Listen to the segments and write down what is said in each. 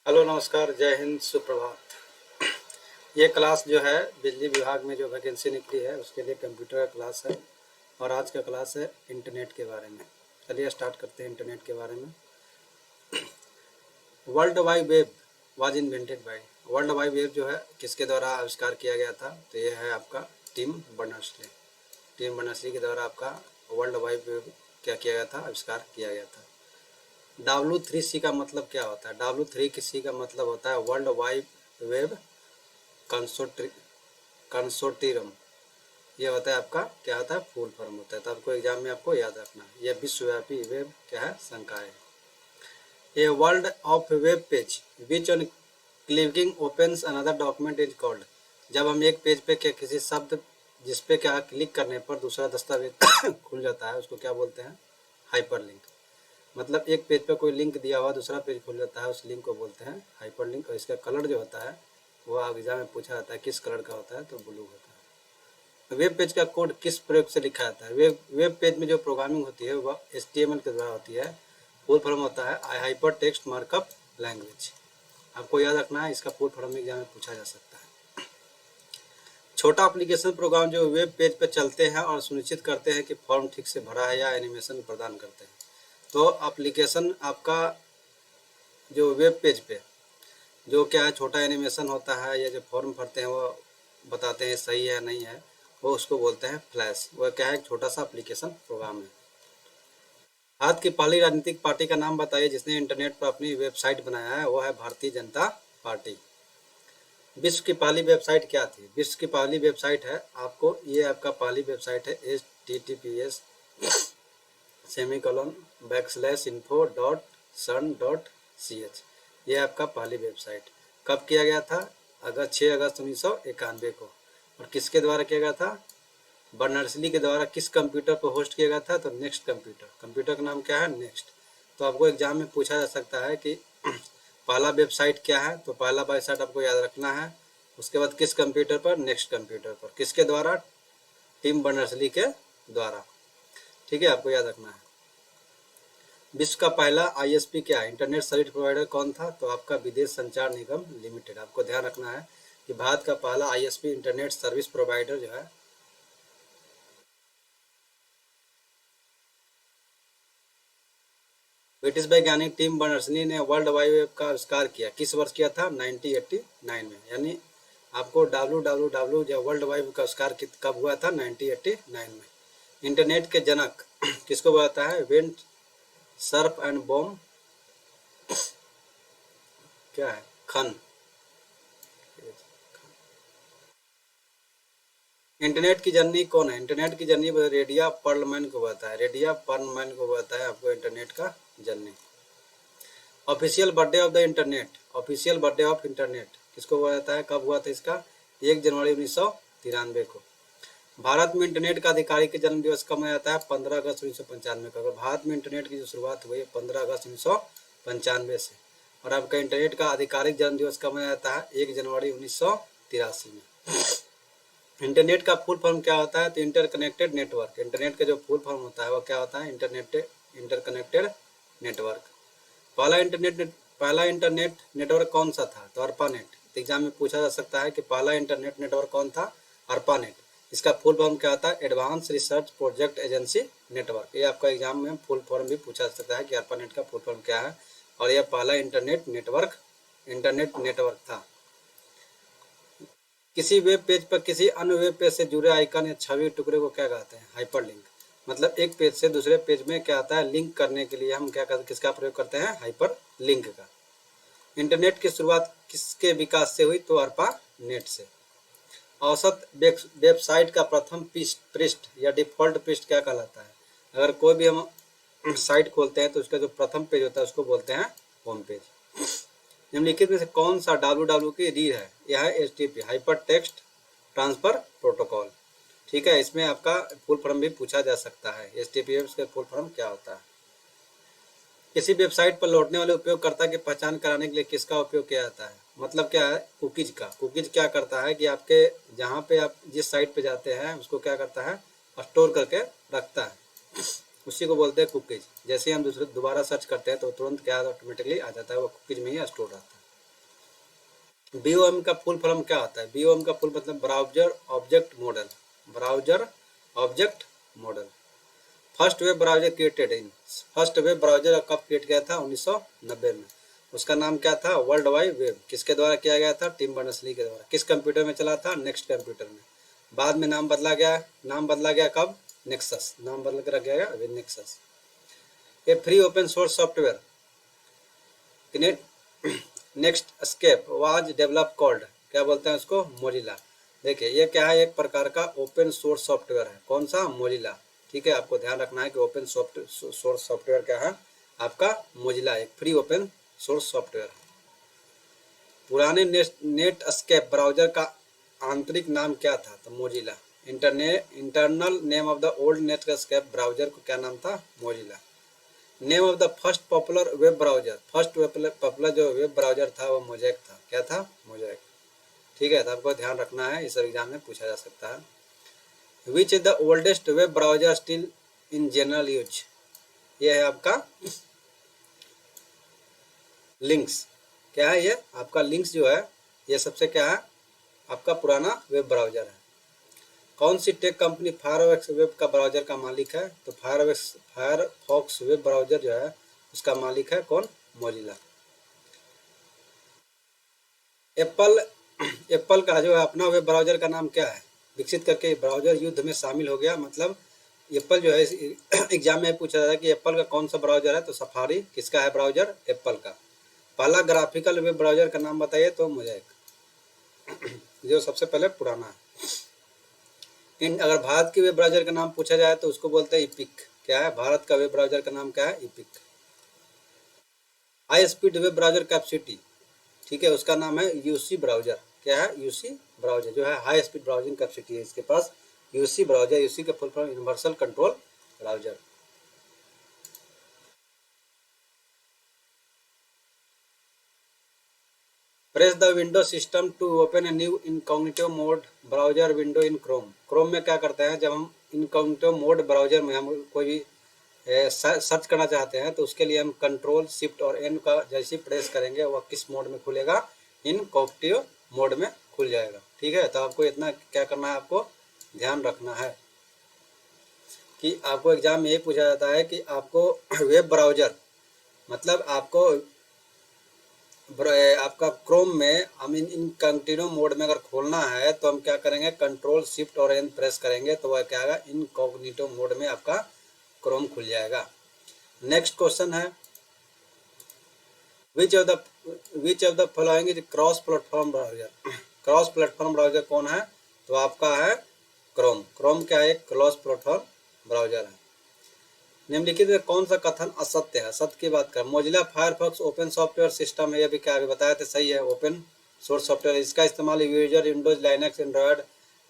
Hello, नमस्कार, जय हिंद, सुप्रभात। ये क्लास जो है बिजली विभाग में जो वैकेंसी निकली है उसके लिए कंप्यूटर का क्लास है। और आज का क्लास है इंटरनेट के बारे में। चलिए स्टार्ट करते हैं इंटरनेट के बारे में। World wide web was invented by. World wide web जो है किसके द्वारा आविष्कार किया गया था? तो ये है आपका टिम बर्नर्स-ली। टिम बर्नर्स-ली के द्वारा आपका वर्ल्ड वाइड वेब क्या किया गया था? आविष्कार किया गया था। W3C का मतलब क्या होता है? W3C का मतलब होता है वर्ल्ड वाइड वेब कंसोर्टियम। ये होता है आपका क्या होता है? फुल फॉर्म होता है। तो आपको एग्जाम में आपको याद रखना है। ये विश्वव्यापी वेब क्या है? संकाय है। A world of web page which on clicking opens another document is called. जब हम एक पेज पे क्या किसी शब्द जिस पे क्या क्लिक करने पर दूसरा दस्तावेज खुल जाता है उसको क्या बोलते हैं? हाइपरलिंक। मतलब एक पेज पे कोई लिंक दिया हुआ दूसरा पेज खुल जाता है, उस लिंक को बोलते हैं हाइपरलिंक। और इसका कलर जो होता है वो एग्जाम में पूछा जाता है किस कलर का होता है? तो ब्लू होता है। वेब पेज का कोड किस प्रयोग से लिखा जाता है? वेब पेज में जो प्रोग्रामिंग होती है वह HTML के द्वारा होती है। फुल फॉर्म होता है हाइपर टेक्स्ट मार्कअप लैंग्वेज। आपको याद रखना है, इसका फुल फॉर्म एग्जाम में पूछा जा सकता है। छोटा एप्लीकेशन प्रोग्राम जो वेब पेज पर चलते हैं और सुनिश्चित करते हैं कि फॉर्म ठीक से भरा है या एनिमेशन प्रदान करते हैं। तो एप्लीकेशन आपका जो वेब पेज पे जो क्या है छोटा एनिमेशन होता है या जो फॉर्म भरते हैं वो बताते हैं सही है नहीं है, वो उसको बोलते हैं फ्लैश। वह क्या है? एक छोटा सा एप्लीकेशन प्रोग्राम है। भारत की पहली राजनीतिक पार्टी का नाम बताइए जिसने इंटरनेट पर अपनी वेबसाइट बनाया है। वो है भारतीय जनता पार्टी। विश्व की पहली वेबसाइट क्या थी? विश्व की पहली वेबसाइट है आपको ये आपका पहली वेबसाइट है https://info.sun.ch। ये आपका पहली वेबसाइट कब किया गया था? 6 अगस्त 1991 को। और किसके द्वारा किया गया था? बर्नर्स-ली के द्वारा। किस कंप्यूटर पर होस्ट किया गया था? तो नेक्स्ट कंप्यूटर। कंप्यूटर का नाम क्या है? नेक्स्ट। तो आपको एग्जाम में पूछा जा सकता है कि पहला वेबसाइट क्या है? तो पहला वेबसाइट आपको याद रखना है। उसके बाद किस कंप्यूटर पर? नेक्स्ट कंप्यूटर पर। किसके द्वारा? टिम बर्नर्स-ली के द्वारा। ठीक है, आपको याद रखना है। विश्व का पहला ISP क्या है? इंटरनेट सर्विस प्रोवाइडर कौन था? तो आपका विदेश संचार निगम लिमिटेड। आपको ध्यान रखना है कि भारत का पहला ISP इंटरनेट सर्विस प्रोवाइडर जो है ब्रिटिश वैज्ञानिक टिम बर्नर्स-ली ने वर्ल्ड वाइड वेब का आविष्कार किया। किस वर्ष किया था? 1989 में। यानी आपको www जब वर्ल्ड वाइड वेब का आविष्कार कब हुआ था? 1989 में। इंटरनेट के जनक किसको बताता है? वेंट सर्फ एंड बॉम क्या है? खन। इंटरनेट की जननी कौन है? इंटरनेट की जननी रेडिया पर्लमैन को बताता है। रेडिया पर्लमैन को बताता है आपको इंटरनेट का जननी। Official birthday of the internet. Official birthday of internet किसको बोला जाता है? कब हुआ था इसका? 1 जनवरी 1993 को। भारत में इंटरनेट का आधिकारिक जन्म दिवस कब मनाया जाता है? 15 अगस्त 1995 को। अगर भारत में इंटरनेट की जो शुरुआत हुई है 15 अगस्त 1995 से। और आपका इंटरनेट का आधिकारिक जन्म दिवस कब मनाया जाता है? 1 जनवरी 1983 में। इंटरनेट का फुल फॉर्म क्या होता है? तो इंटरकनेक्टेड नेटवर्क। इंटरनेट का जो फुल फॉर्म होता है वो क्या होता है? Interconnected network. पहला इंटरनेट नेटवर्क कौन सा था? तो ARPANET। एग्जाम में पूछा जा सकता है कि पहला इंटरनेट नेटवर्क कौन था? ARPANET। इसका फुल फॉर्म क्या होता है? Advance research project agency network. ये आपका एग्जाम में फुल फॉर्म भी पूछा जा सकता है कि ARPANET का फुल फॉर्म क्या है। और यह पहला इंटरनेट नेटवर्क था। किसी वेब पेज पर किसी अन्य वेब पेज से जुड़े आइकन या छवि टुकड़े को क्या कहते हैं? हाइपरलिंक। मतलब एक पेज से दूसरे पेज में क्या आता है? लिंक करने के लिए हम क्या करते किसका प्रयोग करते हैं? हाइपर लिंक का। इंटरनेट की शुरुआत किसके विकास से हुई? तो ARPANET से। औसत वेबसाइट का प्रथम पृष्ठ या डिफॉल्ट पृष्ठ क्या कहलाता है? अगर कोई भी हम साइट खोलते हैं तो उसका जो प्रथम पेज होता है उसको बोलते हैं होम पेज। निम्नलिखित में से कौन सा www की रीढ़ है? यह है HTTP hyper text transfer protocol. ठीक है, इसमें आपका फुल फॉर्म भी पूछा जा सकता है। HTTPS का फुल फॉर्म क्या होता है? किसी वेबसाइट पर लौटने वाले उपयोगकर्ता की पहचान कराने के लिए किसका उपयोग किया जाता है? मतलब क्या है? कुकीज का। कुकीज क्या करता है कि आपके जहाँ पे आप जिस साइट पे जाते हैं उसको क्या करता है? स्टोर करके रखता है। उसी को बोलते हैं कुकीज। जैसे ही हम दोबारा सर्च करते हैं तो तुरंत क्या ऑटोमेटिकली आ जाता है, वो कुकीज में ही स्टोर रहता है। BOM का फुल फॉर्म क्या होता है? BOM का फुल मतलब browser object model, browser object model. First web browser created in, first web browser कब क्रिएट किया था? 1990 में। उसका नाम क्या था? World wide web. किसके द्वारा किया गया था? टिम बर्नर्स-ली के द्वारा। किस कंप्यूटर में चला था? नेक्स्ट कंप्यूटर में। बाद में नाम बदला गया, नाम बदला गया कब? नेक्सस, नाम बदल कर रखा गया अभी नेक्सस। ये free open source software Netscape was develop called, क्या बोलते हैं उसको? मोजिला। देखिए ये क्या है? एक प्रकार का ओपन सोर्स सॉफ्टवेयर है। कौन सा? मोजिला। ठीक है, आपको ध्यान रखना है कि ओपन सोर्स सॉफ्टवेयर क्या है? आपका मोजिला एक फ्री ओपन सोर्स सॉफ्टवेयर है। पुराने नेट स्केप ब्राउजर का आंतरिक नाम क्या था? तो Mozilla. Internal name of the old Netscape browser को क्या नाम था? Mozilla. Name of the first popular web browser, first popular जो वेब ब्राउजर था वो मोज़ेक था। क्या था? मोज़ेक। ठीक है, तो आपको ध्यान रखना है, इस एग्जाम में पूछा जा सकता है। Which is the oldest web browser still in general use? ये है आपका लिंक्स। क्या है ये? आपका लिंक्स जो है ये सबसे क्या है? आपका पुराना वेब ब्राउजर है। कौन सी टेक कंपनी फायरफॉक्स वेब का ब्राउजर का मालिक है? तो फायरफॉक्स वेब ब्राउजर जो है उसका मालिक है कौन? मोजिला। एप्पल एप्पल का जो है अपना वेब ब्राउजर का नाम क्या है? विकसित करके ब्राउजर युद्ध में शामिल हो गया। मतलब एप्पल जो है एग्जाम में पूछा जाता है कि एप्पल का कौन सा ब्राउजर है? तो सफारी। किसका है ब्राउजर? एप्पल का। पहला ग्राफिकल वेब ब्राउजर का नाम बताइए। तो मोज़ेक जो सबसे पहले पुराना है। अगर भारत के वेब ब्राउजर का नाम पूछा जाए तो उसको बोलते हैं इपिक। क्या है? भारत का वेब ब्राउजर का नाम क्या है? EPIC. High speed web browser capacity, ठीक है, उसका नाम है यूसी ब्राउजर। क्या है? यूसी ब्राउजर जो है हाई स्पीड ब्राउजिंग कैपेसिटी है इसके पास। यूसी ब्राउजर, यूसी का full form universal control browser. Press the window system to open a new incognito mode browser window in Chrome. Chrome में क्या करते हैं? जब हम इनकॉग्निटो मोड ब्राउजर में हम कोई भी सर्च करना चाहते हैं तो उसके लिए हम कंट्रोल शिफ्ट और एन का जैसे प्रेस करेंगे वह किस मोड में खुलेगा? इनकॉग्निटो मोड में खुल जाएगा। ठीक है, तो आपको इतना क्या करना है? आपको ध्यान रखना है कि आपको एग्जाम में ये पूछा जाता है कि आपको वेब ब्राउजर मतलब आपको आपका क्रोम में हम इनकॉग्निटो मोड में अगर खोलना है तो हम क्या करेंगे? कंट्रोल शिफ्ट और एन प्रेस करेंगे तो वह क्या आएगा? इनकॉग्निटो मोड में आपका क्रोम खुल जाएगा। नेक्स्ट क्वेश्चन है which of the following is cross platform browser. Cross platform browser कौन है? तो आपका है क्रोम। क्रोम क्या है? क्रॉस प्लेटफॉर्म ब्राउजर है। निम्नलिखित में कौन सा कथन असत्य है? सत्य की बात कर। Mozilla Firefox open software system है। ये भी क्या अभी बताया था? सही है, ओपन सोर्स सॉफ्टवेयर। इसका इस्तेमाल user Windows, Linux, Android,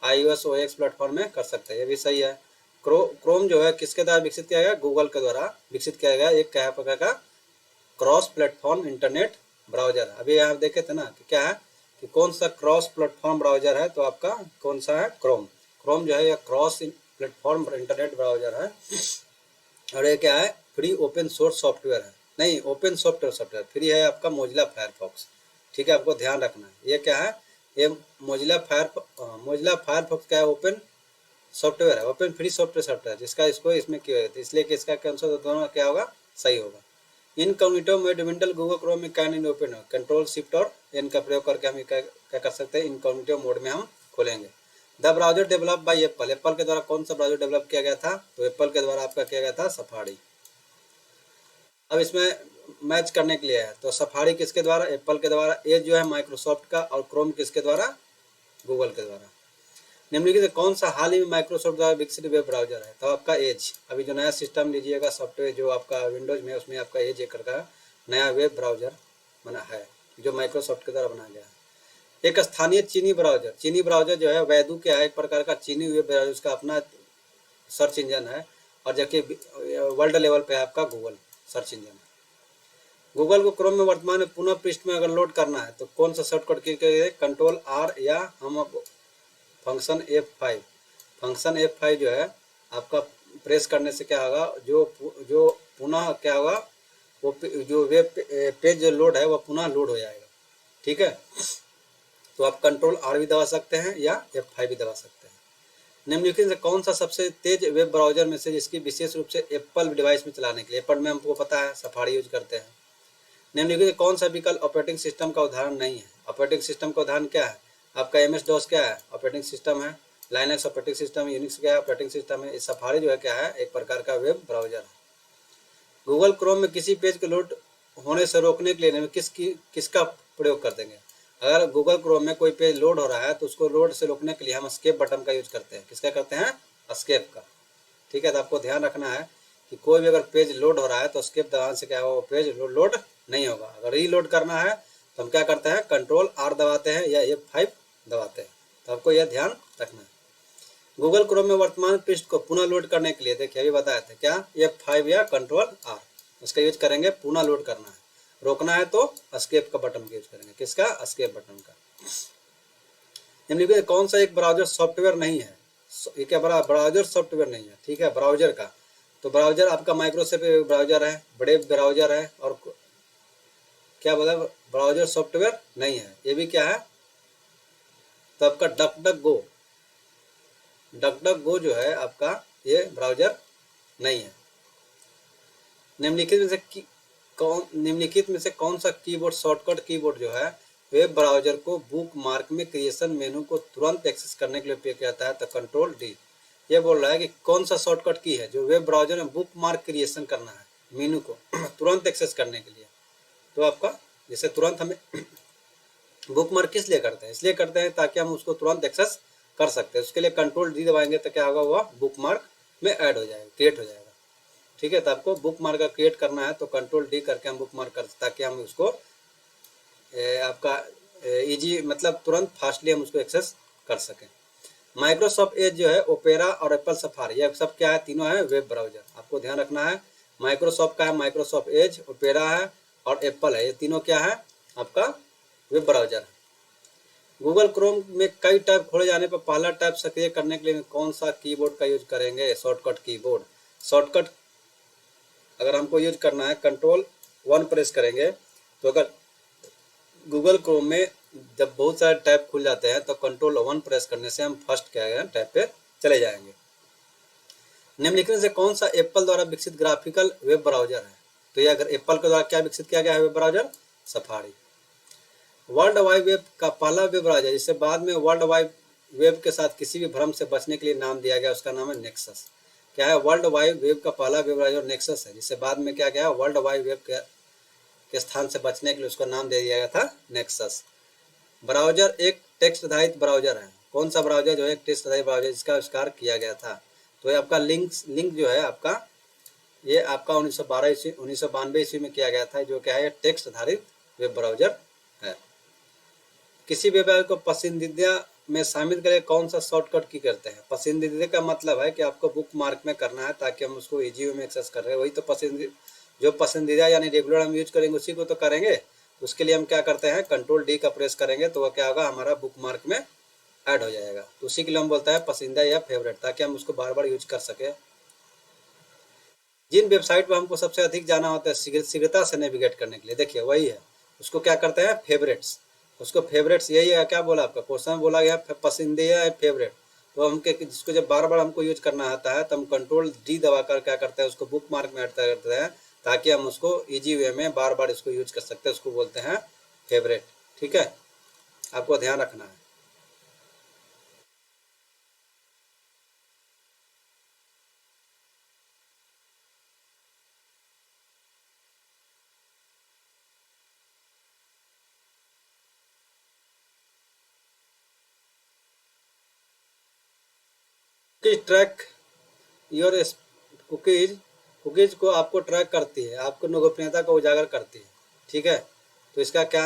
iOS, OS platform में कर सकते हैं। ये भी सही है। क्रोम जो है किसके द्वारा विकसित किया गया? गूगल के द्वारा विकसित किया गया। एक क्या प्रकार का क्रॉस प्लेटफॉर्म इंटरनेट ब्राउजर। अभी आप देखे थे ना कि क्या है कि कौन सा क्रॉस प्लेटफॉर्म ब्राउजर है? तो आपका कौन सा है? क्रोम। क्रोम जो है यह क्रॉस प्लेटफॉर्म इंटरनेट ब्राउजर है और ये क्या है? फ्री ओपन सोर्स सॉफ्टवेयर है। नहीं, ओपन सॉफ्टवेयर फ्री है आपका मोजिला फायरफॉक्स। ठीक है, आपको ध्यान रखना है। ये क्या है? ये मोजिला फायरफॉक्स क्या है? ओपन सॉफ्टवेयर है, ओपन फ्री सॉफ्टवेयर जिसका इसको इसमें किया है, इसलिए कि इसका आंसर तो दोनों क्या होगा? सही होगा। Incognito mode window Google Chrome में कैन इन ओपन हो। कंट्रोल शिफ्ट और एन का प्रयोग करके हम क्या कर सकते हैं? इनकॉग्निटो मोड में हम खोलेंगे। The browser develop by Apple. Apple के द्वारा कौन सा ब्राउजर डेवलप किया गया था? तो एप्पल के द्वारा आपका किया गया था सफारी। अब इसमें मैच करने के लिए है तो सफारी किसके द्वारा? एप्पल के द्वारा। एज जो है माइक्रोसॉफ्ट का और क्रोम किसके द्वारा? गूगल के द्वारा। निम्नलिखित कौन सा हाल ही में माइक्रोसॉफ्ट द्वारा विकसित वेब ब्राउजर है? तो आपका एज। अभी जो नया सिस्टम लीजिएगा सॉफ्टवेयर जो आपका विंडोज में उसमें आपका एज एक का नया वेब ब्राउजर बना है जो माइक्रोसॉफ्ट के द्वारा बनाया गया है। एक स्थानीय चीनी ब्राउजर। चीनी ब्राउजर जो है वैदू क्या है? एक प्रकार का चीनी वेब ब्राउजर, उसका अपना सर्च इंजन है और जबकि वर्ल्ड लेवल पे आपका गूगल सर्च इंजन है। गूगल को क्रोम में वर्तमान में पुनः पृष्ठ में अगर लोड करना है तो कौन सा शॉर्टकट की करिए? कंट्रोल R या हम फंक्शन F5। फंक्शन F5 जो है आपका प्रेस करने से क्या होगा? जो पुनः क्या होगा? वो जो वेब पेज जो लोड है वो पुनः लोड हो जाएगा। ठीक है, तो आप कंट्रोल आर भी दबा सकते हैं या F5 भी दबा सकते हैं। निम्नलिखित से कौन सा सबसे तेज वेब ब्राउजर में से जिसकी विशेष रूप से एप्पल डिवाइस में चलाने के लिए, एप्पल में हमको पता है सफारी यूज करते हैं। निम्नलिखित से कौन सा विकल्प ऑपरेटिंग सिस्टम का उदाहरण नहीं है। ऑपरेटिंग सिस्टम का उदाहरण क्या है, आपका MS DOS क्या है, ऑपरेटिंग सिस्टम है। लाइनक्स ऑपरेटिंग सिस्टम, यूनिक्स क्या है, ऑपरेटिंग सिस्टम है। सफारी जो है क्या है, एक प्रकार का वेब ब्राउजर है। गूगल क्रोम में किसी पेज को लोड होने से रोकने के लिए किसका प्रयोग कर देंगे। अगर गूगल क्रोम में कोई पेज लोड हो रहा है तो उसको लोड से रोकने के लिए हम एस्केप बटन का यूज करते हैं। किसका करते हैं, एस्केप का। ठीक है, तो आपको ध्यान रखना है कि कोई भी अगर पेज लोड हो रहा है तो एस्केप दबाने से क्या होगा, वो पेज लोड नहीं होगा। अगर रीलोड करना है तो हम क्या करते हैं, कंट्रोल R दबाते हैं या F5 दबाते हैं। तो आपको यह ध्यान रखना है। गूगल क्रोम में वर्तमान पृष्ठ को पुनः लोड करने के लिए देखिए अभी बताया था क्या, F5 या कंट्रोल R उसका यूज करेंगे। पुनः लोड करना है, रोकना है तो एस्केप का बटन का यूज करेंगे। किसका, एस्केप बटन का। निम्नलिखित कौन सा एक ब्राउजर सॉफ्टवेयर नहीं है, ये क्या ब्राउजर सॉफ्टवेयर नहीं है। ठीक है, ब्राउजर का तो ब्राउजर आपका माइक्रोसॉफ्ट ब्राउजर है, ब्रेव ब्राउजर है, और क्या बोला, ब्राउजर सॉफ्टवेयर नहीं है। ये भी क्या है, तो आपका डक गो जो है आपका, ये ब्राउजर नहीं है। निम्नलिखित में से कौन सा कीबोर्ड शॉर्टकट कीबोर्ड जो है वेब ब्राउजर को बुक मार्क में क्रिएशन मेनू को तुरंत एक्सेस करने के लिए उपयोग किया जाता है। तो कंट्रोल D। ये बोल रहा है कि कौन सा शॉर्टकट की है जो वेब ब्राउजर में बुक मार्क क्रिएशन करना है, मेनू को तुरंत एक्सेस करने के लिए। तो आपका जैसे तुरंत हमें बुक मार्क किस लिए करते हैं, इसलिए करते हैं ताकि हम उसको तुरंत एक्सेस कर सकते हैं। उसके लिए कंट्रोल D दबाएंगे तो क्या होगा, वह बुक मार्क में ऐड हो जाएगा, क्रिएट हो जाएगा। ठीक है, तो आपको बुक मार्क का क्रिएट करना है तो कंट्रोल D करके हम बुक मार्क कर, ताकि हम उसको आपका इजी मतलब तुरंत फास्टली हम उसको एक्सेस कर सकें। माइक्रोसॉफ्ट एज जो है, ओपेरा और एप्पल सफारी, ये सब क्या है, तीनों है वेब ब्राउजर। आपको ध्यान रखना है, माइक्रोसॉफ्ट का है माइक्रोसॉफ्ट एज, ओपेरा है और एप्पल है, ये तीनों क्या है, आपका वेब ब्राउजर है। गूगल क्रोम में कई टैब खोले जाने पर पहला टैब सक्रिय करने के लिए कौन सा कीबोर्ड का यूज करेंगे, शॉर्टकट कीबोर्ड। शॉर्टकट अगर हमको यूज करना है कंट्रोल 1 प्रेस करेंगे तो अगर गूगल क्रोम में जब बहुत सारे टैब खुल जाते हैं तो कंट्रोल 1 प्रेस करने से हम फर्स्ट क्या है टैब पे चले जाएंगे। निम्नलिखित से कौन सा एप्पल द्वारा विकसित ग्राफिकल वेब ब्राउजर है। तो ये अगर एप्पल के द्वारा क्या विकसित किया गया है web browser, safari. World wide web का पहला वेब ब्राउजर जिसे बाद में वर्ल्ड वाइड वेब के साथ किसी भी भ्रम से बचने के लिए नाम दिया गया, उसका नाम है नेक्सस। क्या है, वर्ल्ड वाइड वेब का पहला वेब ब्राउजर नेक्सस है, जिसे बाद में क्या गया, वर्ल्ड वाइड वेब के स्थान से बचने के लिए उसका नाम दे दिया गया था नेक्सस। ब्राउजर एक टेक्स्ट आधारित ब्राउजर है। कौन सा ब्राउजर जो है, एक टेक्स्ट आधारित ब्राउजर जिसका आविष्कार किया गया था। तो ये आपका लिंक जो है आपका, ये आपका 1992 ईस्वी में किया गया था, जो क्या है, टेक्स्ट आधारित वेब ब्राउजर है। किसी वेब को पसंदीदा में शामिल करें कौन सा शॉर्टकट की करते हैं। पसंदीदा का मतलब है कि आपको बुक मार्क में करना है ताकि हम उसको इजी वे में एक्सेस कर रहे हैं, वही तो पसंदीदा यानी रेगुलर हम यूज करेंगे उसी को तो करेंगे। उसके लिए हम क्या करते हैं, कंट्रोल D का प्रेस करेंगे तो वह क्या होगा, हमारा बुक मार्क में ऐड हो जाएगा। तो उसी के लिए हम बोलता है पसंदीदा या फेवरेट, ताकि हम उसको बार बार यूज कर सके। जिन वेबसाइट पर हमको सबसे अधिक जाना होता है शीघ्रता से नेविगेट करने के लिए, देखिए वही है, उसको क्या करते हैं, फेवरेट्स। उसको फेवरेट्स यही है, क्या बोला आपका क्वेश्चन बोला गया पसंदीदा है फेवरेट। तो हम जिसको जब बार बार हमको यूज करना आता है तो हम कंट्रोल D दबाकर क्या करते हैं, उसको बुक मार्क में ऐड करते हैं ताकि हम उसको इजी वे में बार बार इसको यूज कर सकते हैं, उसको बोलते हैं फेवरेट। ठीक है, आपको ध्यान रखना है। ट्रैक योर कुकीज को आपको ट्रैक करती है, आपको गोपनीयता को उजागर करती है। ठीक है, तो इसका क्या